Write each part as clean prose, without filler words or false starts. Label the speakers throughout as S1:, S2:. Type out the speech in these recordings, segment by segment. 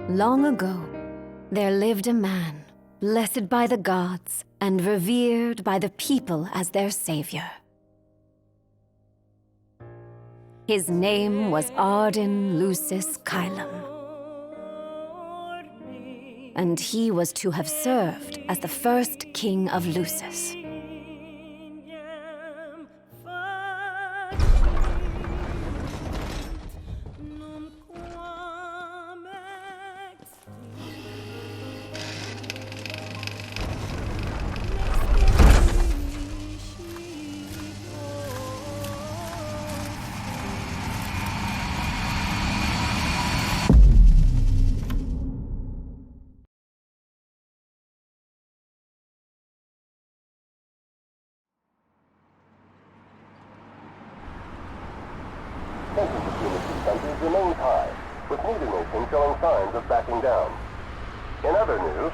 S1: Long ago, there lived a man, blessed by the gods and revered by the people as their savior. His name was Ardyn Lucis Caelum, and he was to have served as the first king of Lucis.
S2: Tensions between the two countries remains high, with neither nation showing signs of backing down. In other news,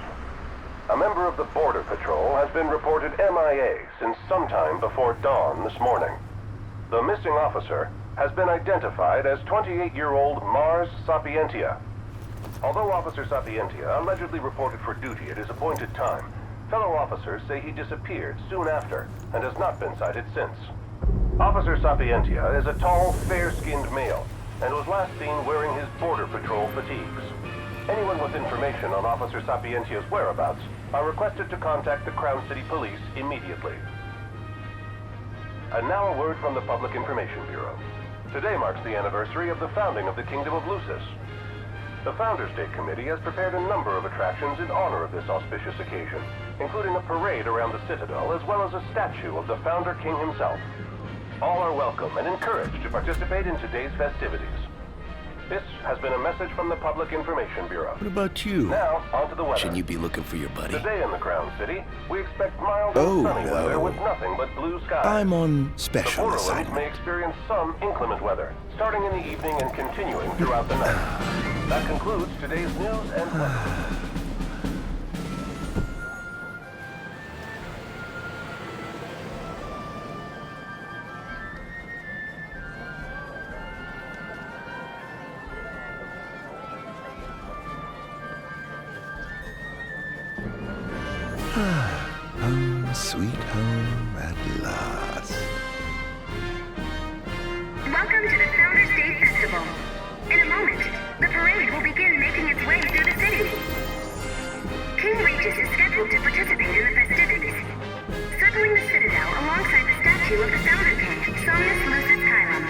S2: a member of the Border Patrol has been reported MIA since sometime before dawn this morning. The missing officer has been identified as 28-year-old Mars Sapientia. Although Officer Sapientia allegedly reported for duty at his appointed time, fellow officers say he disappeared soon after and has not been sighted since. Officer Sapientia is a tall, fair-skinned male and was last seen wearing his Border Patrol fatigues. Anyone with information on Officer Sapientia's whereabouts are requested to contact the Crown City Police immediately. And now a word from the Public Information Bureau. Today marks the anniversary of the founding of the Kingdom of Lucis. The Founders Day Committee has prepared a number of attractions in honor of this auspicious occasion, including a parade around the Citadel as well as a statue of the Founder King himself. All are welcome and encouraged to participate in today's festivities. This has been a message from the Public Information Bureau.
S3: What about you?
S2: Now, on to the weather.
S3: Shouldn't you be looking for your buddy?
S2: Today in the Crown City, we expect mild and sunny weather with nothing but blue skies.
S3: I'm on
S2: The
S3: special
S2: borderlands
S3: assignment.
S2: may experience some inclement weather, starting in the evening and continuing throughout the night. That concludes today's news and weather.
S3: Home, sweet home at last.
S4: Welcome to the Founders Day Festival. In a moment, the parade will begin making its way through the city. King Regis is scheduled to participate in the festivities, circling the Citadel alongside the statue of the Founder King, Noctis Lucis Caelum.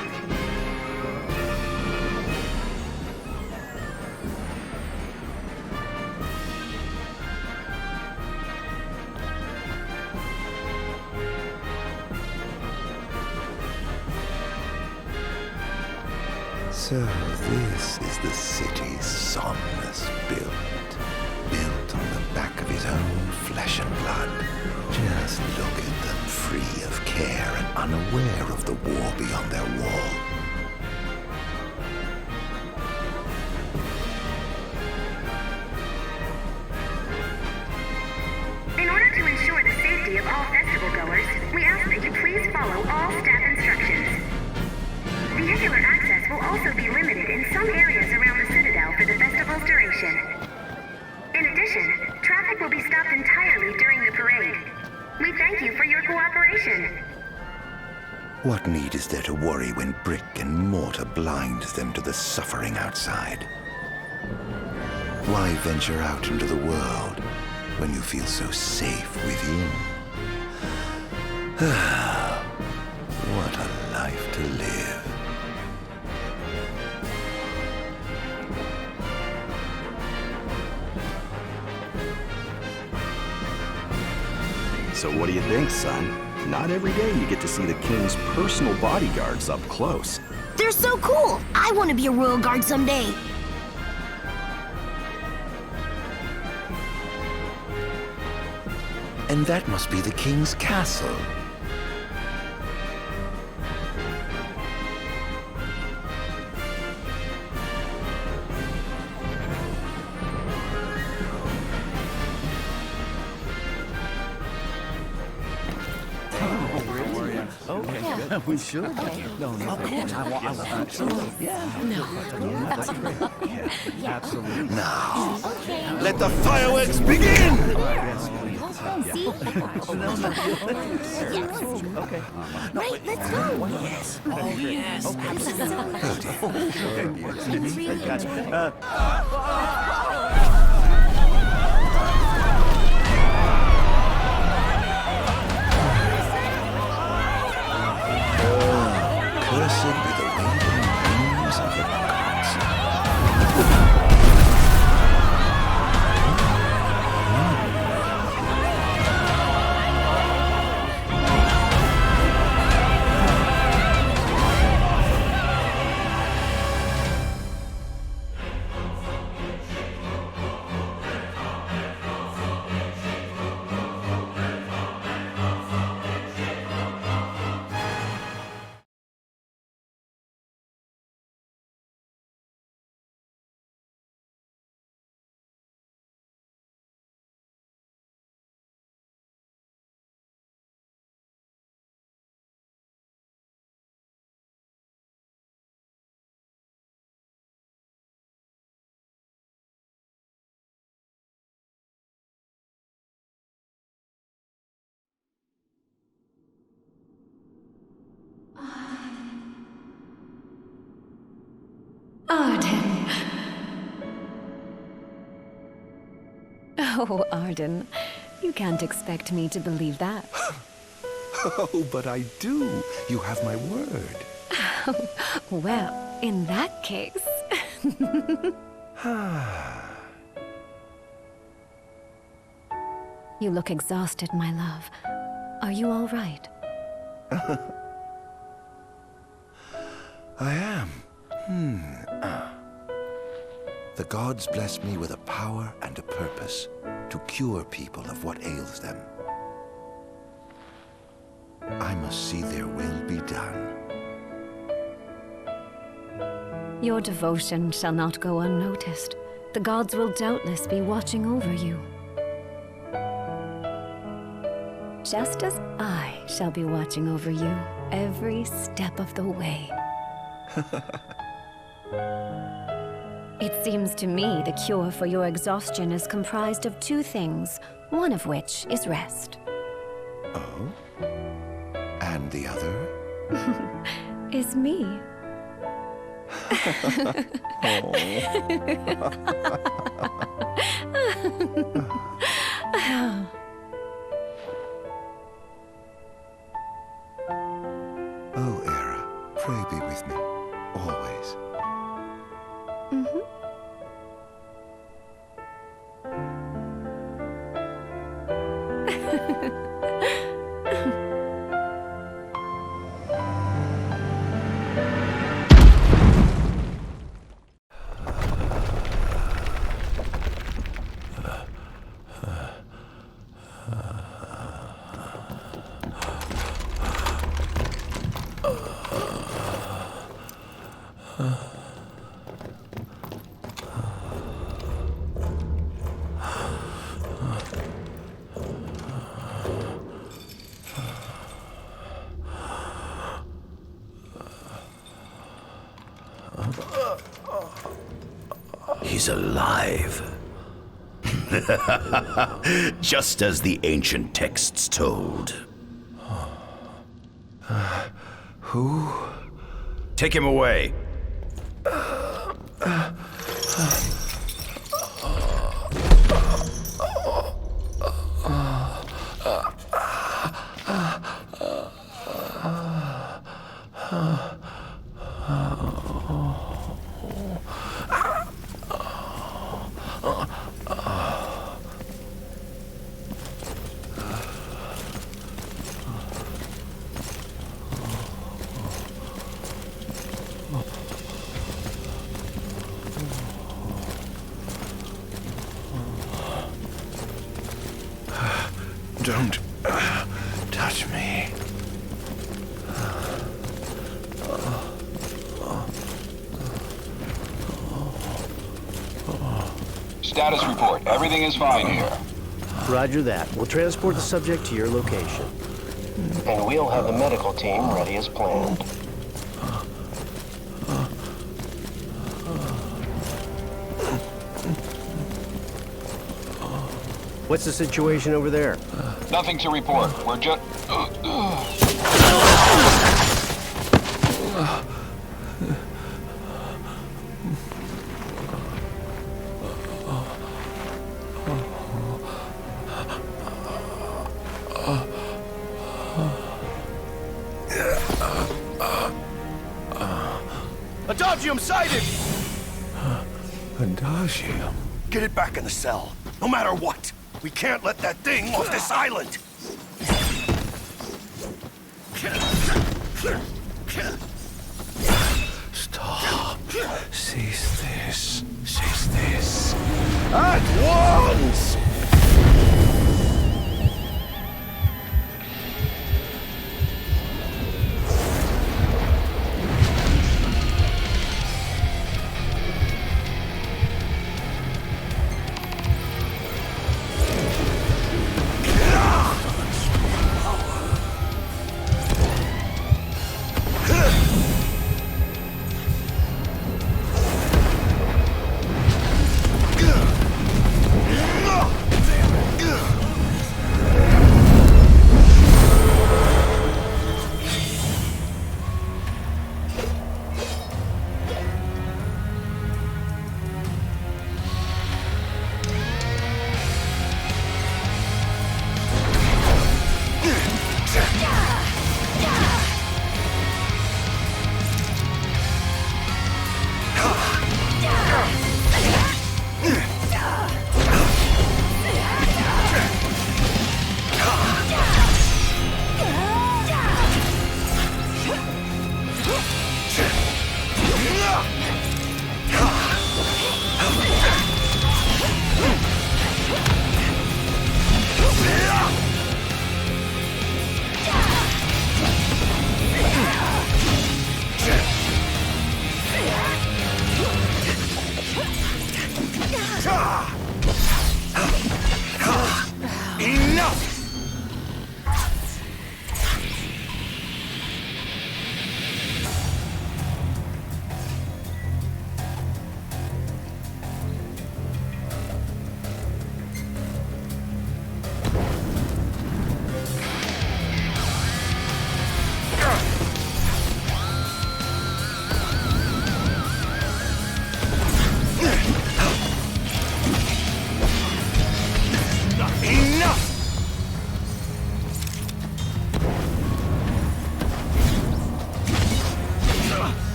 S3: So this is the city Somnus built on the back of his own flesh and blood. Just look at them, free of care and unaware of the war beyond their wall.
S4: In order to ensure the safety of all festival goers, we ask that you please follow all staff instructions. Vehicular access will also be limited in some areas around the Citadel for the festival's duration. In addition, traffic will be stopped entirely during the parade. We thank you for your cooperation.
S3: What need is there to worry when brick and mortar blinds them to the suffering outside? Why venture out into the world when you feel so safe within? What a life to live.
S5: So what do you think, son? Not every day you get to see the king's personal bodyguards up close.
S6: They're so cool! I want to be a royal guard someday.
S3: And that must be the king's castle.
S7: We should. Okay. No, of course. I want absolutely. Yeah. No. Yeah. Absolutely.
S3: Now, let the fireworks begin!
S6: See?
S7: Okay.
S6: Right, let's go.
S7: Yes. Oh, yes.
S6: I'm really enjoying it.
S3: Cursed be the waving wings of the gods.
S1: Ardyn. Oh, Ardyn. You can't expect me to believe that.
S3: Oh, but I do. You have my word.
S1: Well, in that case... You look exhausted, my love. Are you all right?
S3: I am. The gods bless me with a power and a purpose to cure people of what ails them. I must see their will be done.
S1: Your devotion shall not go unnoticed. The gods will doubtless be watching over you. Just as I shall be watching over you every step of the way. It seems to me the cure for your exhaustion is comprised of two things, one of which is rest.
S3: Oh? And the other?
S1: Is me.
S3: Oh, Era, pray be with me, always.
S8: He's alive. Just as the ancient texts told.
S3: Who?
S8: Take him away.
S3: Don't touch me.
S9: Status report. Everything is fine here.
S7: Roger that. We'll transport the subject to your location.
S9: And we'll have the medical team ready as planned.
S10: What's the situation over there?
S11: Nothing to report. We're just...
S12: Adagium sighted!
S3: Adagium?
S12: Get it back in the cell, no matter what. We can't let that thing off this island!
S3: Stop. Cease this. Cease this.
S12: At once!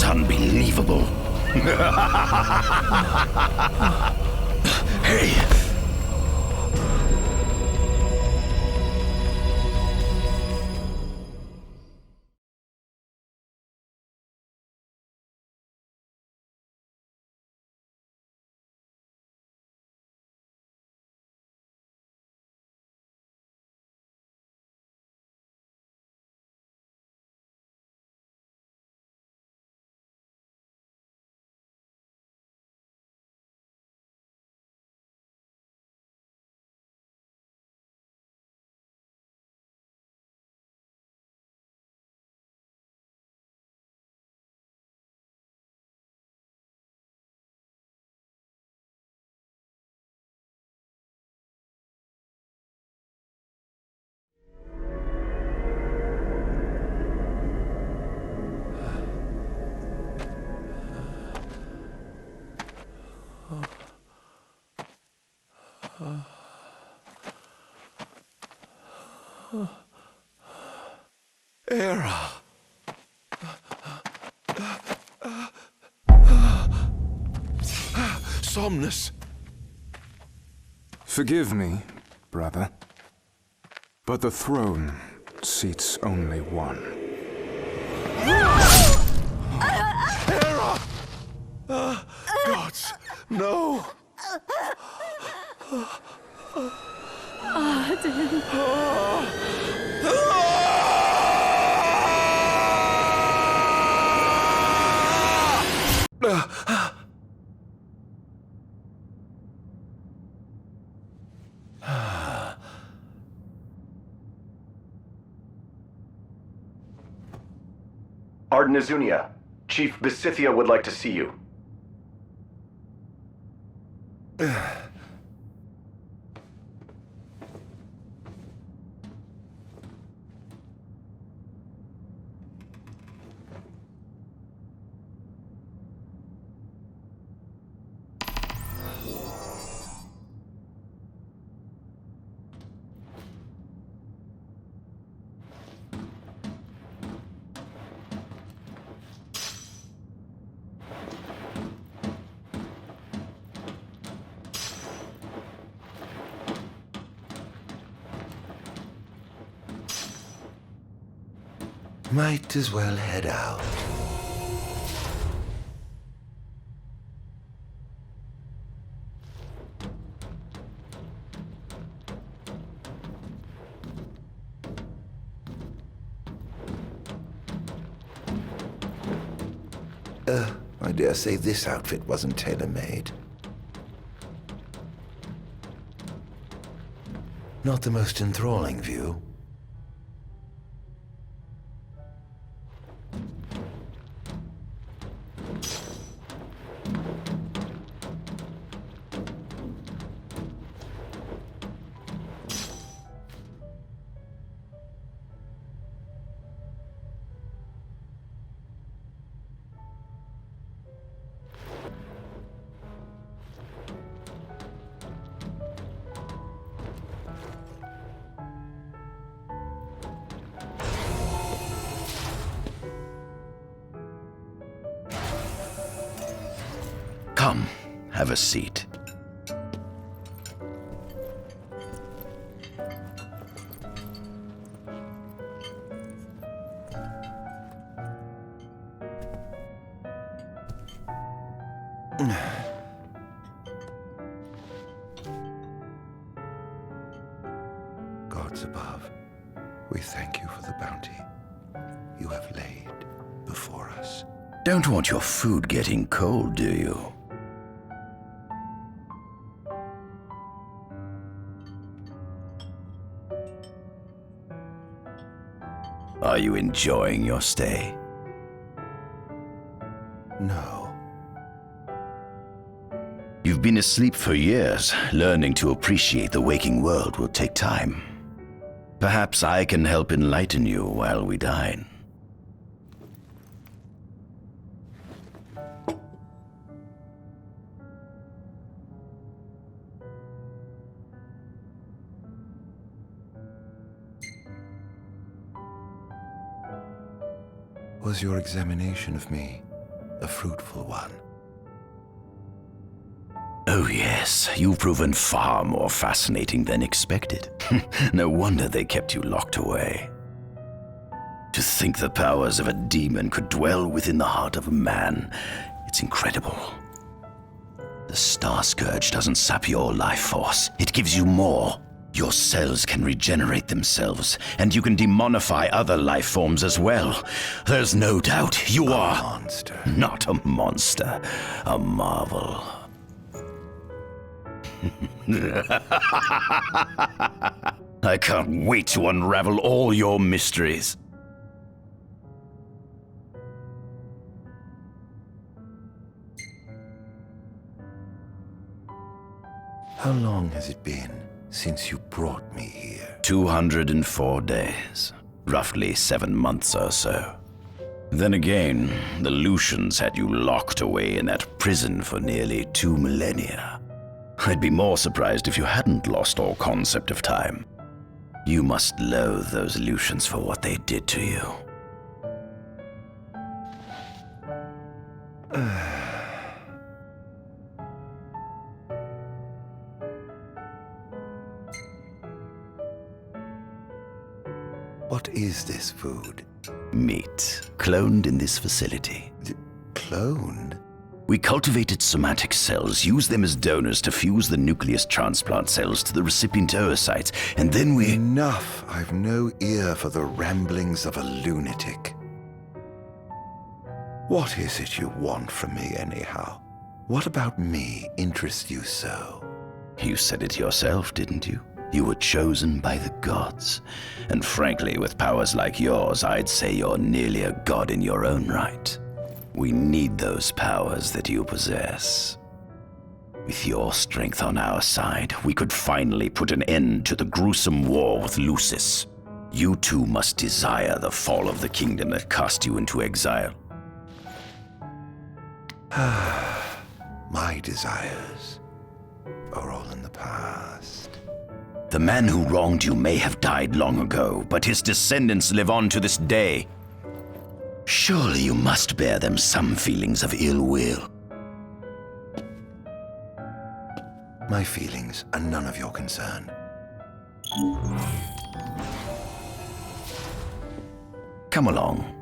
S8: Unbelievable. Hey!
S3: Era. Somnus.
S13: Forgive me, brother, but the throne seats only one.
S3: Era! Gods, no!
S1: Ardyn.
S14: Ardyn, Chief Besithia would like to see you.
S3: Might as well head out. I dare say this outfit wasn't tailor-made. Not the most enthralling view.
S8: Come, have a seat.
S3: Gods above, we thank you for the bounty you have laid before us.
S8: Don't want your food getting cold, do you? Are you enjoying your stay?
S3: No.
S8: You've been asleep for years. Learning to appreciate the waking world will take time. Perhaps I can help enlighten you while we dine.
S3: Was your examination of me a fruitful one?
S8: Oh yes, you've proven far more fascinating than expected. No wonder they kept you locked away. To think the powers of a demon could dwell within the heart of a man, it's incredible. The Star Scourge doesn't sap your life force, it gives you more. Your cells can regenerate themselves, and you can demonify other life forms as well. There's no doubt you are...
S3: monster.
S8: Not a monster, a marvel. I can't wait to unravel all your mysteries.
S3: How long has it been since you brought me here?
S8: 204 days. Roughly 7 months or so. Then again, the Lucians had you locked away in that prison for nearly 2 millennia. I'd be more surprised if you hadn't lost all concept of time. You must loathe those Lucians for what they did to you.
S3: What is this food?
S8: Meat, cloned in this facility.
S3: Cloned?
S8: We cultivated somatic cells, used them as donors to fuse the nucleus transplant cells to the recipient oocytes, and then we...
S3: Enough! I've no ear for the ramblings of a lunatic. What is it you want from me, anyhow? What about me interests you so?
S8: You said it yourself, didn't you? You were chosen by the gods. And frankly, with powers like yours, I'd say you're nearly a god in your own right. We need those powers that you possess. With your strength on our side, we could finally put an end to the gruesome war with Lucis. You too must desire the fall of the kingdom that cast you into exile.
S3: My desires are all in the past.
S8: The man who wronged you may have died long ago, but his descendants live on to this day. Surely you must bear them some feelings of ill will.
S3: My feelings are none of your concern.
S8: Come along.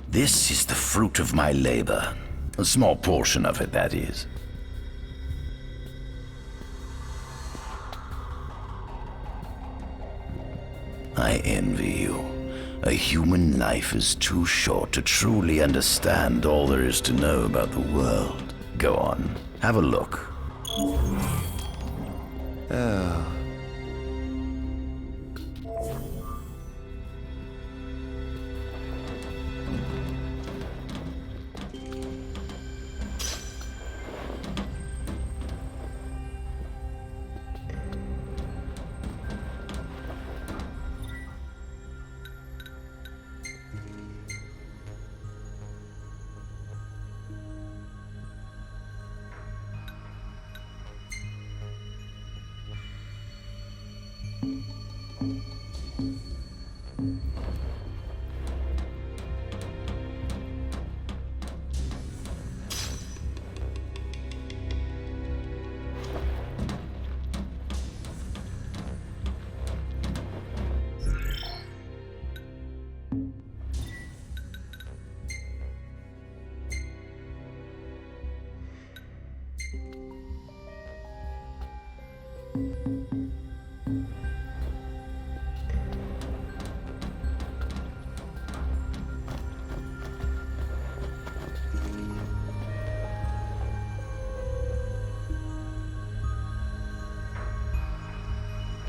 S8: This is the fruit of my labor. A small portion of it, that is. I envy you. A human life is too short to truly understand all there is to know about the world. Go on, have a look.
S3: Oh.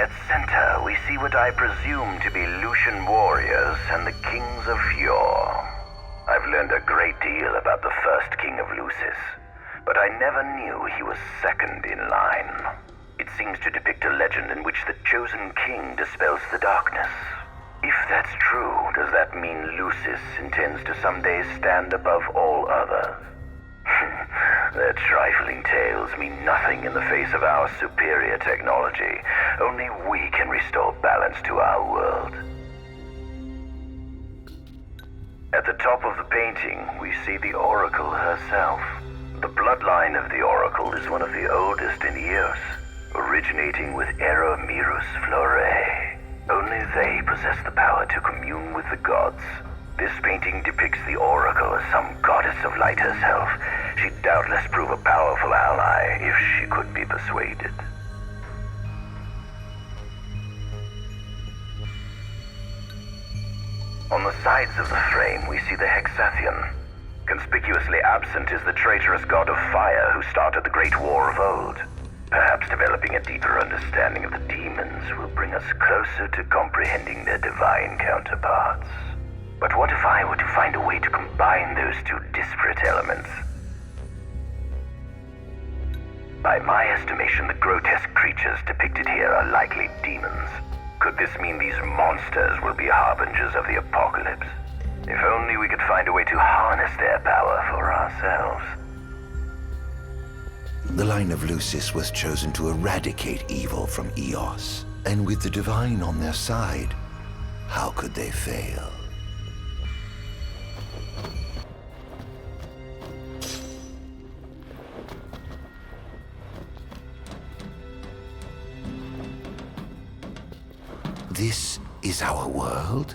S15: At center, we see what I presume to be Lucian warriors and the kings of yore. I've learned a great deal about the first king of Lucis, but I never knew he was second in line. It seems to depict a legend in which the chosen king dispels the darkness. If that's true, does that mean Lucis intends to someday stand above all others? Their trifling tales mean nothing in the face of our superior technology. Only we can restore balance to our world. At the top of the painting, we see the Oracle herself. The bloodline of the Oracle is one of the oldest in Eos, originating with Eromirus Flore. Only they possess the power to commune with the gods. This painting depicts the Oracle as some goddess of light herself. She'd doubtless prove a powerful ally if she could be persuaded. On the sides of the frame, we see the Hexathian. Conspicuously absent is the traitorous god of fire who started the Great War of old. Perhaps developing a deeper understanding of the demons will bring us closer to comprehending their divine counterparts. But what if I were to find a way to combine those two disparate elements? By my estimation, the grotesque creatures depicted here are likely demons. Could this mean these monsters will be harbingers of the apocalypse? If only we could find a way to harness their power for ourselves.
S3: The line of Lucis was chosen to eradicate evil from Eos, and with the divine on their side, how could they fail? This is our world?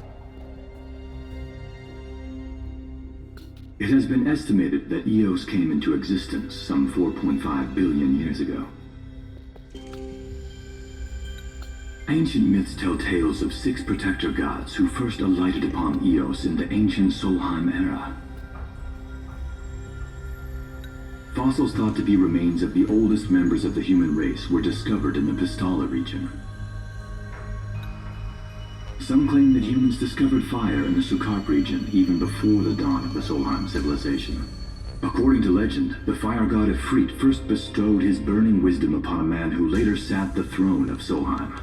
S16: It has been estimated that Eos came into existence some 4.5 billion years ago. Ancient myths tell tales of 6 protector gods who first alighted upon Eos in the ancient Solheim era. Fossils thought to be remains of the oldest members of the human race were discovered in the Pistala region. Some claim that humans discovered fire in the Sukarp region even before the dawn of the Solheim civilization. According to legend, the fire god Ifrit first bestowed his burning wisdom upon a man who later sat the throne of Solheim.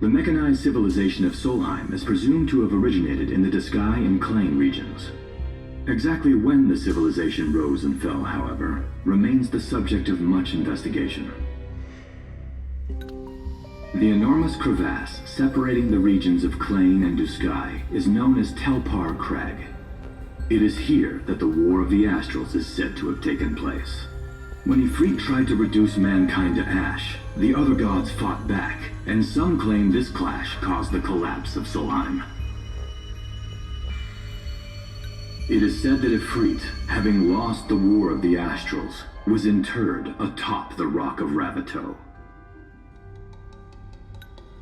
S16: The mechanized civilization of Solheim is presumed to have originated in the Diskai and Klain regions. Exactly when the civilization rose and fell, however, remains the subject of much investigation. The enormous crevasse separating the regions of Klain and Duskai is known as Telpar Crag. It is here that the War of the Astrals is said to have taken place. When Ifrit tried to reduce mankind to ash, the other gods fought back, and some claim this clash caused the collapse of Solheim. It is said that Ifrit, having lost the War of the Astrals, was interred atop the Rock of Ravito.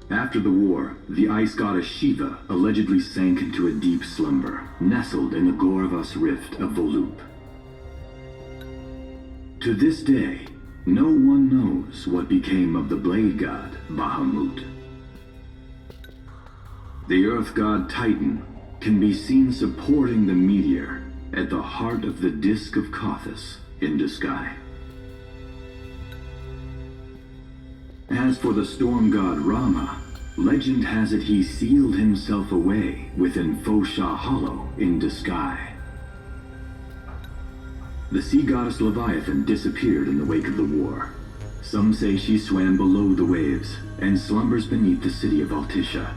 S16: After the war, the ice goddess Shiva allegedly sank into a deep slumber, nestled in the Goravas Rift of Volúp. To this day, no one knows what became of the blade god Bahamut. The earth god Titan can be seen supporting the meteor at the heart of the disk of Kothis in Duskai. As for the storm god Rama, legend has it he sealed himself away within Fosha Hollow in Duskai. The sea goddess Leviathan disappeared in the wake of the war. Some say she swam below the waves and slumbers beneath the city of Altisha.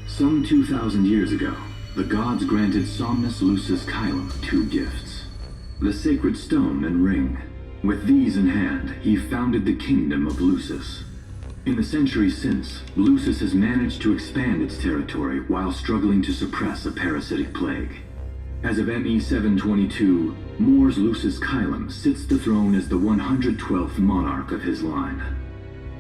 S16: Some 2,000 years ago, the gods granted Somnus Lucis Caelum 2 gifts: the sacred stone and ring. With these in hand, he founded the kingdom of Lucis. In the centuries since, Lucis has managed to expand its territory while struggling to suppress a parasitic plague. As of ME 722, Mors Lucis Caelum sits the throne as the 112th monarch of his line.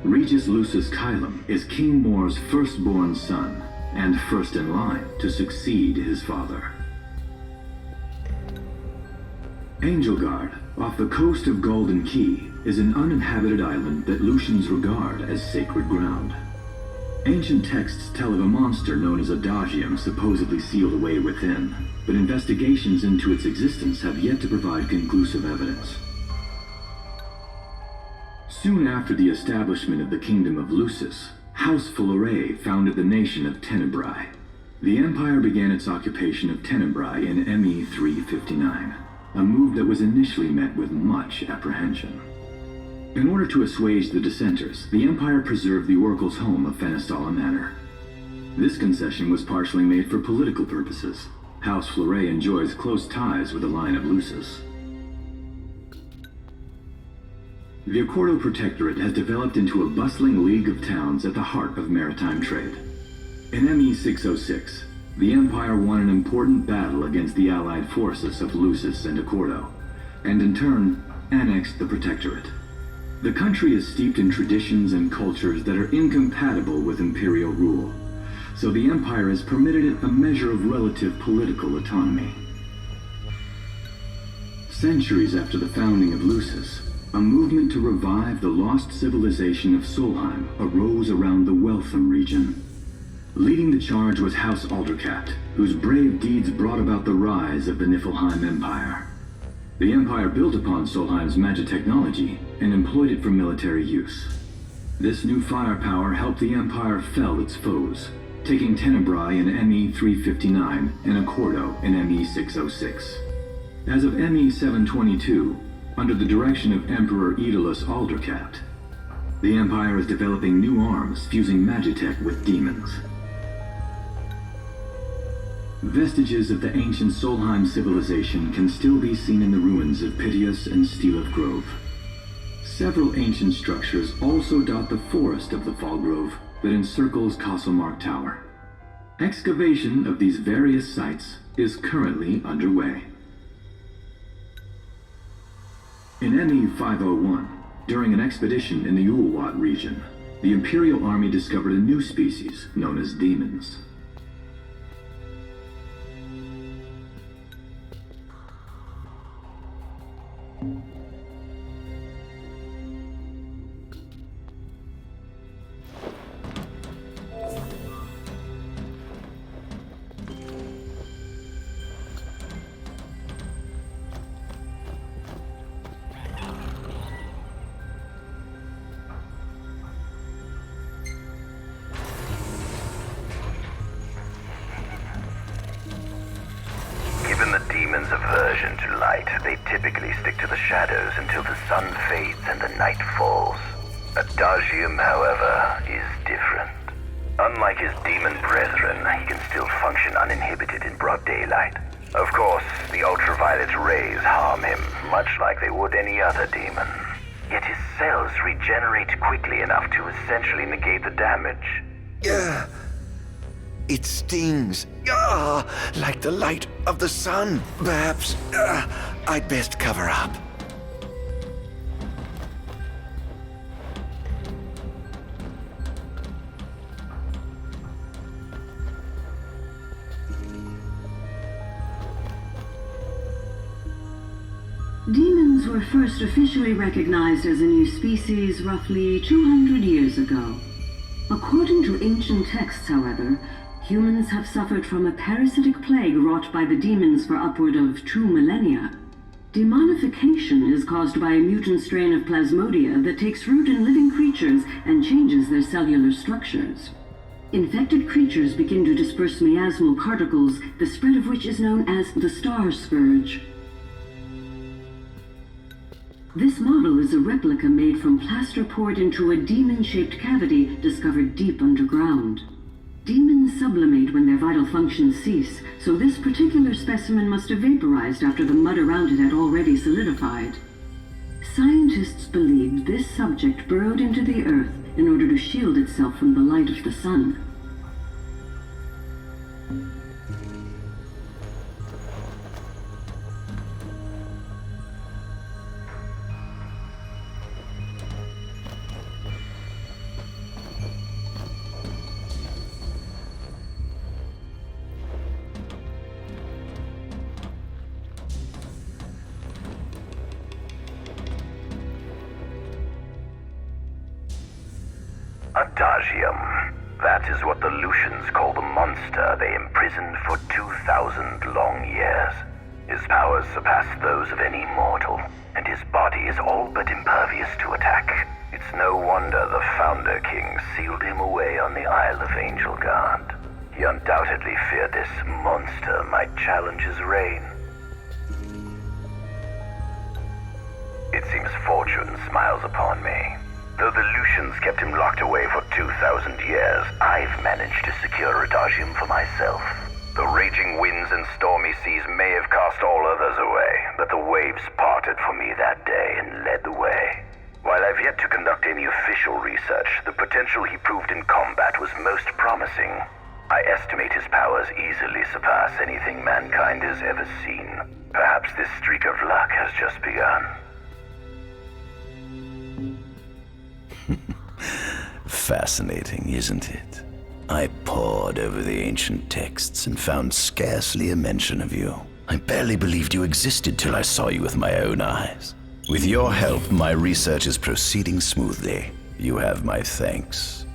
S16: Regis Lucis Caelum is King Mor's firstborn son, and first in line to succeed his father. Angelgard, off the coast of Golden Key, is an uninhabited island that Lucians regard as sacred ground. Ancient texts tell of a monster known as Adagium supposedly sealed away within, but investigations into its existence have yet to provide conclusive evidence. Soon after the establishment of the Kingdom of Lucis, House Fulleré founded the nation of Tenebrae. The Empire began its occupation of Tenebrae in ME 359, a move that was initially met with much apprehension. In order to assuage the dissenters, the Empire preserved the Oracle's home of Fenestala Manor. This concession was partially made for political purposes. House Fulleré enjoys close ties with the line of Lucis. The Accordo Protectorate has developed into a bustling league of towns at the heart of maritime trade. In ME 606, the Empire won an important battle against the allied forces of Lucis and Accordo, and in turn, annexed the Protectorate. The country is steeped in traditions and cultures that are incompatible with imperial rule, so the Empire has permitted it a measure of relative political autonomy. Centuries after the founding of Lucis, a movement to revive the lost civilization of Solheim arose around the Weltham region. Leading the charge was House Aldercat, whose brave deeds brought about the rise of the Niflheim Empire. The Empire built upon Solheim's magic technology and employed it for military use. This new firepower helped the Empire fell its foes, taking Tenebrae in ME 359 and Accordo in ME 606. As of ME 722, under the direction of Emperor Aedalus Aldercat, the Empire is developing new arms fusing magitech with demons. Vestiges of the ancient Solheim civilization can still be seen in the ruins of Piteous and Steeleth Grove. Several ancient structures also dot the forest of the Fall Grove that encircles Castlemark Tower. Excavation of these various sites is currently underway. In ME 501, during an expedition in the Ulwat region, the Imperial Army discovered a new species known as demons.
S15: Given the demon's aversion to light, they typically stick to the shadows until the sun fades and the night falls. Adagium, however, is different. Unlike his demon brethren, he can still function uninhibited in broad daylight. Of course, the ultraviolet rays harm him, much like they would any other demon. Yet his cells regenerate quickly enough to essentially negate the damage.
S3: It stings. Like the light of the sun. Perhaps I'd best cover up.
S17: Demons were first officially recognized as a new species roughly 200 years ago. According to ancient texts, however, humans have suffered from a parasitic plague wrought by the demons for upward of 2 millennia. Demonification is caused by a mutant strain of plasmodia that takes root in living creatures and changes their cellular structures. Infected creatures begin to disperse miasmal particles, the spread of which is known as the Star Scourge. This model is a replica made from plaster poured into a demon-shaped cavity discovered deep underground. Demons sublimate when their vital functions cease, so this particular specimen must have vaporized after the mud around it had already solidified. Scientists believed this subject burrowed into the earth in order to shield itself from the light of the sun.
S15: Adagium. That is what the Lucians call the monster they imprisoned for 2,000 long years. His powers surpass those of any mortal, and his body is all but impervious to attack. It's no wonder the Founder King sealed him away on the Isle of Angel Guard. He undoubtedly feared this monster might challenge his reign. It seems fortune smiles upon me. Though the Lucians kept him locked away for 2,000 years, I've managed to secure Adagium for myself. The raging winds and stormy seas may have cast all others away, but the waves parted for me that day and led the way. While I've yet to conduct any official research, the potential he proved in combat was most promising. I estimate his powers easily surpass anything mankind has ever seen. Perhaps this streak of luck has just begun.
S8: Fascinating, isn't it? I pored over the ancient texts and found scarcely a mention of you. I barely believed you existed till I saw you with my own eyes. With your help, my research is proceeding smoothly. You have my thanks.